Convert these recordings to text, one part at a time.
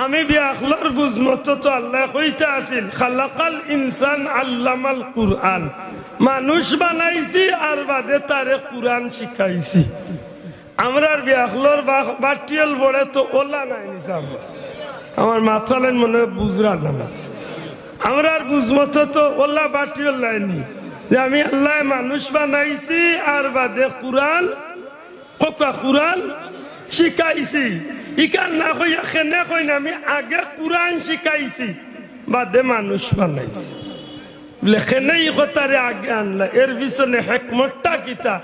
আমি বিয়াখলর বুঝমতো তো আল্লাহ কইতে আসিল খালাকাল ইনসান আল্লামাল কুরআন, মানুষ বানাইছি আর বাদে তারে কুরআন শিখাইছি। আমরার বিয়াখলর বাটিয়াল পড়ে তো ওলা নাই নিসাব, আমার মাথা লাইন মনে বুঝরা না। আমরার বুঝমতো তো ওলা বাটিয়াল লাইনি যে আমি আল্লাহ মানুষ বানাইছি আর বাদে কুরআন কুরআন শিখাইছি। ইকান না কইয়া খেনে কই না আমি আগে কুরআন শিখাইছি বাদে মানুষ বানাইছি বলে খেনে ই কথারে আগে আনলা। এর পিছনে হিকমতটা কিতা?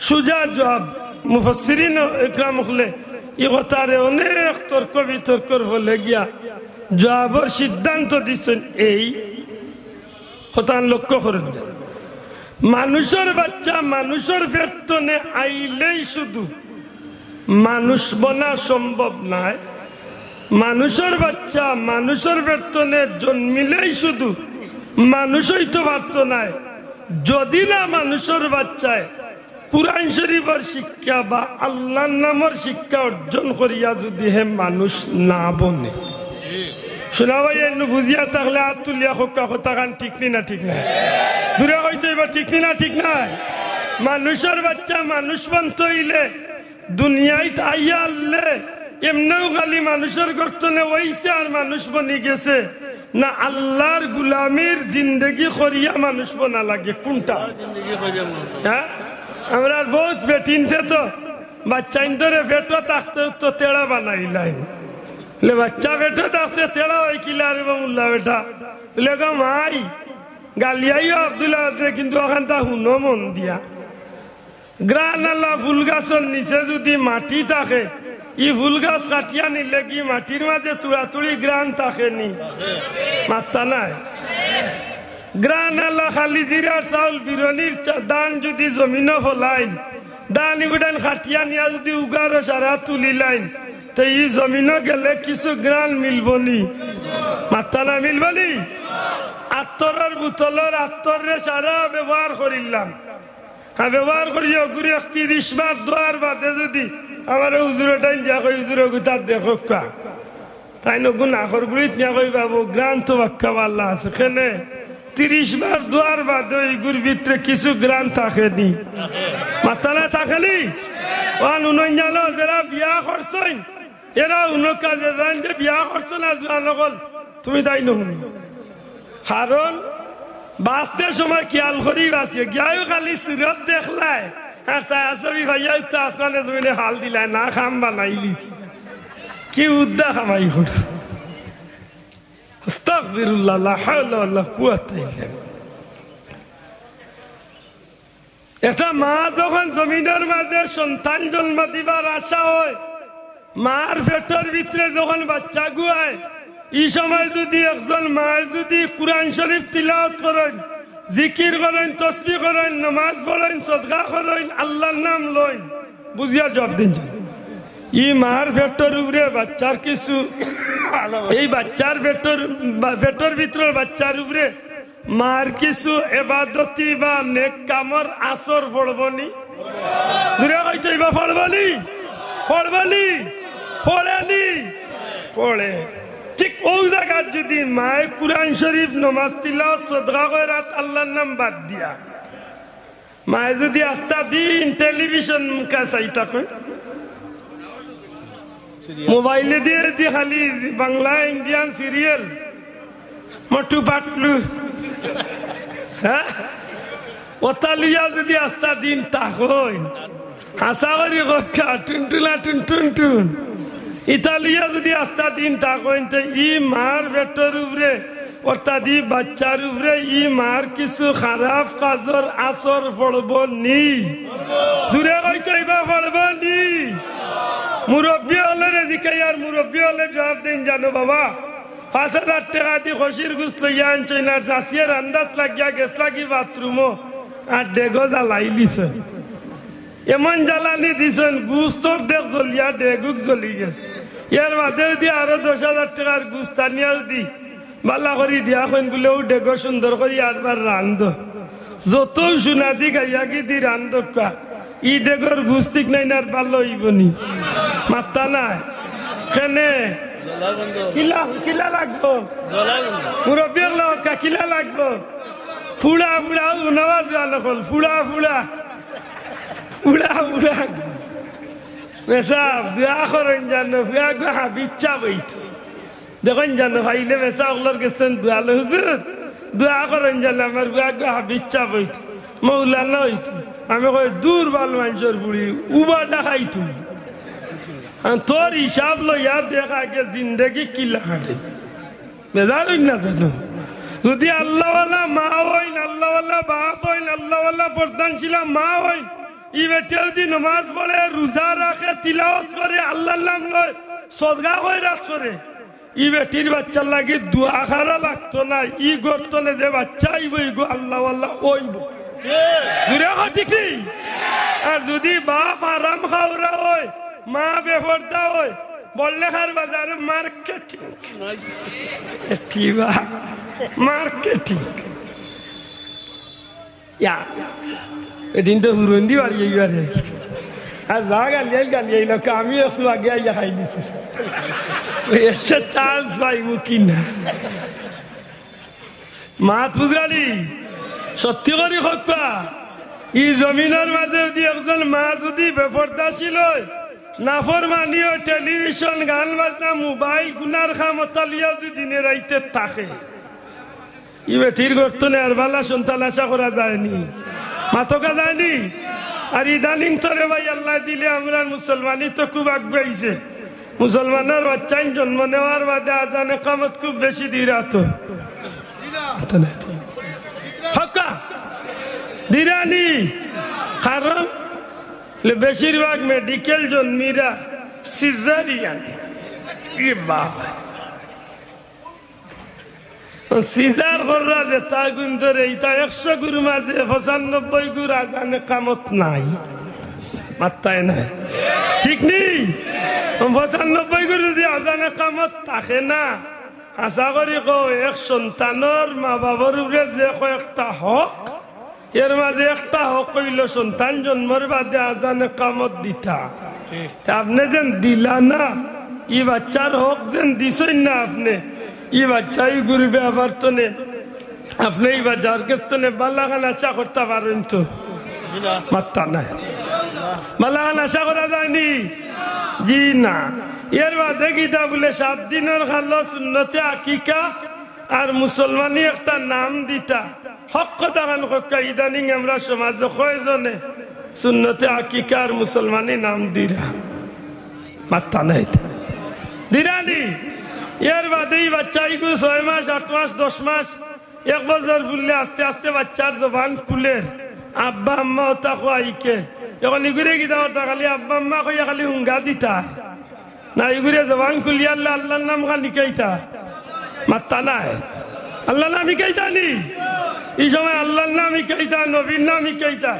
সুজা জবাব মুফাসসিরিন ইকরাম হলে ই কথারে অনেক তর্ক বিতর্কর বলে গিয়া জবাবের সিদ্ধান্ত দিচ্ছেন এই কথা লক্ষ্য করেন। মানুষের বাচ্চা মানুষের পেটনে আইলেই শুধু মানুষ বনা সম্ভব নয়, মানুষের বাচ্চা মানুষের পেটনে জন্মিলেই শুধু মানুষ হইতে পারত না যদি না মানুষের বাচ্চায় কুরআন শরীফের শিক্ষা বা আল্লাহর নামের শিক্ষা অর্জন করিয়া যদি হে মানুষ না বনে। শোনা ভাই এমনি বুঝিয়া থাকলে হাত তুলিয়া হকা হতা গান ঠিক নি না? ঠিক নাই? দূরে হইতে এবার ঠিক নি না? ঠিক নাই? মানুষের বাচ্চা মানুষ বান্ত হইলে দুনিয়ায় আইয়া আনলে এমনিও খালি মানুষের গর্তনে হইছে আর মানুষ বনি গেছে না আল্লাহর গুলামির জিন্দগি করিয়া মানুষ বনা লাগে? কোনটা? হ্যাঁ, আমরা বহুত বেটিনতে তো বাচ্চা ইন্দরে ফেটো থাকতে তো তেড়া বানাইলাই বাচ্চা বেটা থাকতে তেড়া হয় কিলা রে বাবুল্লা বেটা বলে গো মাই গালিয়াইও আব্দুল্লাহ কিন্তু ওখান তা হুনো মন দিয়া গ্রান আল্লাহ ফুল গাছের নিচে যদি মাটি থাকে ই ফুল গাছ কাটিয়া নিলে কি মাটির মাঝে তুড়াতুড়ি গ্রান থাকে নি? মাত্তা নাই। গ্রান আল্লাহ খালি জিরার চাউল বিরনির দান যদি জমিন ফলাইন দান ইগুডান খাটিয়া নিয়া যদি উগার সারা তুলি লাইন তো ই জমিন গেলে কিছু গ্রান মিলবনি? মাত্তা না মিলবনি? আত্তরের বোতলের আত্তরে সারা ব্যবহার করিলাম, হ্যাঁ ব্যবহার করিও ঘুরে 30 বার দোয়ার বাদে যদি আমার হুজুরটাই যা কই হুজুর গুতার দেখো কা তাই নগুন আখর গুড়িত নিয়া কই বাবু গ্রান তো বাক্কা আল্লাহ আছে খেলে 30 বার দোয়ার বাদে ইগুর ভিতরে কিছু গ্রান থাকেনি? মাথা না থাকেনি? ওয়ান উনন জানো যারা বিয়া করছেন এরা উনো কাজে জান যে বিয়া করছেন আজ নকল তুমি তাই নহুনি কারণ বাঁচতে সময় খেয়াল করি বাঁচিয়ে গিয়াও খালি সুরত দেখলাই আর চাই ভাইয়া তো আসমানে জমিনে হাল দিলাই না খাম বানাইলিস কি উদ্দা খামাই করছে। আস্তাগফিরুল্লাহ লা হাওলা ওয়ালা কুওয়াতা ইল্লা বিল্লাহ। এটা মা যখন জমিনের মাঝে সন্তান জন্ম দিবার আশা হয় মার পেটের ভিতরে যখন বাচ্চা গুয়ায় এই সময় যদি একজন মা যদি কুরআন শরীফ তিলাওয়াত করেন, জিকির করেন, তাসবিহ করেন, নামাজ পড়েন, সদকা করেন, আল্লাহর নাম লইন, বুঝিয়া জব দিন ই মার পেটের উপরে বাচ্চার কিছু এই বাচ্চার পেটের ভিতরে বাচ্চার উপরে মার কিছু এবাদতি বা নেক কামর আসর পড়বনি? দূরে হইতে পড়বনি? পড়বনি? পড়েনি? পড়ে। ঠিক ওই জায়গায় যদি মায় কুরআন শরীফ নামাজ তিলাওয়াত সাদকা করে আল্লাহর নাম বাদ দিয়া মায় যদি আস্তা দিন টেলিভিশন মুখা চাই থাকে মোবাইলে দিয়ে দি খালি বাংলা ইন্ডিয়ান সিরিয়াল মটু পাটলু হ্যাঁ ওটা লিয়া যদি আস্তা দিন তাহই হাসা করি কথা টুনটুলা টুন ইতালিয়া যদি আস্তা দিন তাকইন ই মার পেটের উপরে অর্থাৎ ই বাচ্চার উপরে ই মার কিছু খারাপ কাজর আসর পড়ব নি? দূরে কইবা পড়ব নি? মুরব্বী হলে রেজিকাই আর মুরব্বী হলে জবাব দিন জানো বাবা 5000 টাকা দিয়ে খসির গুছ লইয়া আনছেন আর চাষিয়ে রান্দাত লাগিয়া গেছ লাগি বাথরুমও আর ডেগো জ্বালাইলিস এমন জ্বালানি দিছেন গুছ তোর দেখ জ্বলিয়া ডেগুক জ্বলি গেছে এর মাঝে দিয়ে আরো 10,000 টাকার গুছ টানিয়া দি বালা করি দিয়া কইন বলেও ডেগো সুন্দর করি আরবার রান্ধ যত সোনা দি গাইয়া কি দি রান্ধ কা ই ডেগর গুছ ঠিক নাই না ভালো হইবনি মাত্তা নাই খেনে কিলা লাগবো মুরব্বী কিলা লাগবো ফুড়া ফুড়া নওয়াজ গান হল ফুড়া ফুড়া ফুড়া ফুড়া মেসাব দোয়া করেন জানো ইচ্ছা বইত দেখেন জানো ভাইলে মেসা ওগুলোর গেছেন দোয়ালে হুজুর দোয়া করেন জানো আমার ইচ্ছা বইত মৌলানা হইতো আমি কই দূর বাল মানুষের বুড়ি উবা দেখাইতো তোর হিসাব লইয়া দেখা গে জিন্দগি কিলা খাটে বেজার হইন না জানো যদি আল্লাহওয়ালা মা হইন আল্লাহওয়ালা বাপ হইন আল্লাহওয়ালা প্রধানশীল মা হইন ই বেটেও দি নমাজ পড়ে রোজা রাখে তিলাওয়াত করে আল্লাহর নাম লয় সদকা খয়রাত করে ই বেটির বাচ্চার লাগি দোয়া খারা লাগতো না ই করতো না যে বাচ্চা আইব ইগো আল্লাহওয়ালা ওইব দূরে ঠিক আর যদি বাপ আরাম খাওয়া হয় মা বেপরদা হয় বললে খার বাজারে মার্কেটিং মার্কেটিং এদিন তো হুরন্দি বাড়ি এইবারে আর যা গালিয়াই লোক আমি একটু আগে আইয়া খাই দিছি এসে চান্স পাইব কিনা মাত বুঝালি সত্যি করি হকা ই জমিনের মাঝে যদি একজন মা যদি বেপরদাশীল হয় নাফরমানিও টেলিভিশন গান বাজনা মোবাইল গুনার খামতালিয়া যদি দিনে রাইতে থাকে ই বেঠির গর্তনে আর বালা সন্তান আশা করা যায়নি মাতকা যায়নি আর ইদানিং তরে ভাই আল্লাহ দিলে আমরা মুসলমানই তো খুব আগাইছে মুসলমানের বাচ্চাই জন্ম নেওয়ার বাদে আজানে কামত খুব বেশি দিরাত হকা দিরানি কারণ বেশিরভাগ মেডিকেল জন্মীরা সিজারিয়ান বাবা সিজার কররা যে তা গুণ ধরে এইটা 100 গুর মাঝে 95 গুর আজানে কামত নাই মাত্তায় নাই ঠিক নেই 95 গুর যদি আজানে কামত থাকে না আশা করি এক সন্তানের মা বাবার উপরে যে কয়েকটা হক এর মাঝে একটা হক হইল সন্তান জন্মের বাদে আজানে কামত দিতা আপনি যেন দিলা না ই বাচ্চার হক যেন দিছই না আপনি ই বাচ্চাই ঘুরবে আবার তো নে আপনি এই বাচ্চার কাছে নে বালাগান আশা করতে পারেন তো মাত্তা নাই বালাগান আশা করা যায়নি জি না এর বাদে গীতা বলে 7 দিনের খালো সুন্নতে আকিকা আর মুসলমানি একটা নাম দিতা হক কথা গান হকা ইদানিং আমরা সমাজে কয়জনে সুন্নতে আকিকা আর মুসলমানি নাম দিরা মাত্তা নাই দিরানি এর বাদেই বাচ্চাই 6 মাস 8 মাস 10 মাস 1 বছর ফুললে আস্তে আস্তে বাচ্চার জবান খুলে আব্বা আম্মা ওটা খাইকে এখন ইগুরে গিয়ে ওটা খালি আব্বা আম্মা কইয়া খালি হুঙ্গা দিতা না ইগুরে জবান খুলি আল্লাহ আল্লাহর নাম খালি কইতা মাত্তা নাই আল্লাহ নাম কইতা নি এই সময় আল্লাহর নাম কইতা নবীর নাম কইতা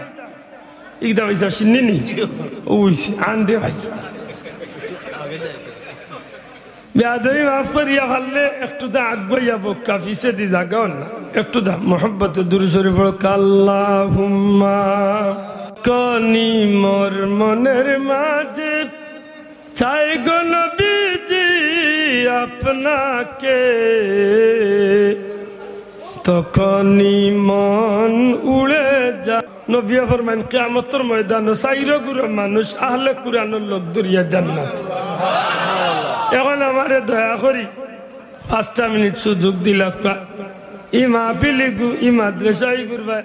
ইকদা হইছে শুননি ওইছে আন্দে ভাই বেয়াদবি মাফ করিয়া ফেললে একটু দা আগবইয়া বক্কা ফিসে দি জাগাও না একটু দা মোহাম্মত দূর সরে বড় আল্লাহুম্মা কনি মোর মনের মাঝে চাই গো নবীজি আপনাকে তখনই মন উড়ে যা নবী ফরমান কিয়ামতের ময়দানে সাইরো গুরু মানুষ আহলে কুরআনের লোক দরিয়া জান্নাত এখন আমারে দয়া করি 5 মিনিট সুযোগ দিলা ই মাহফিলি গু ই মাদ্রাসায় গুরবা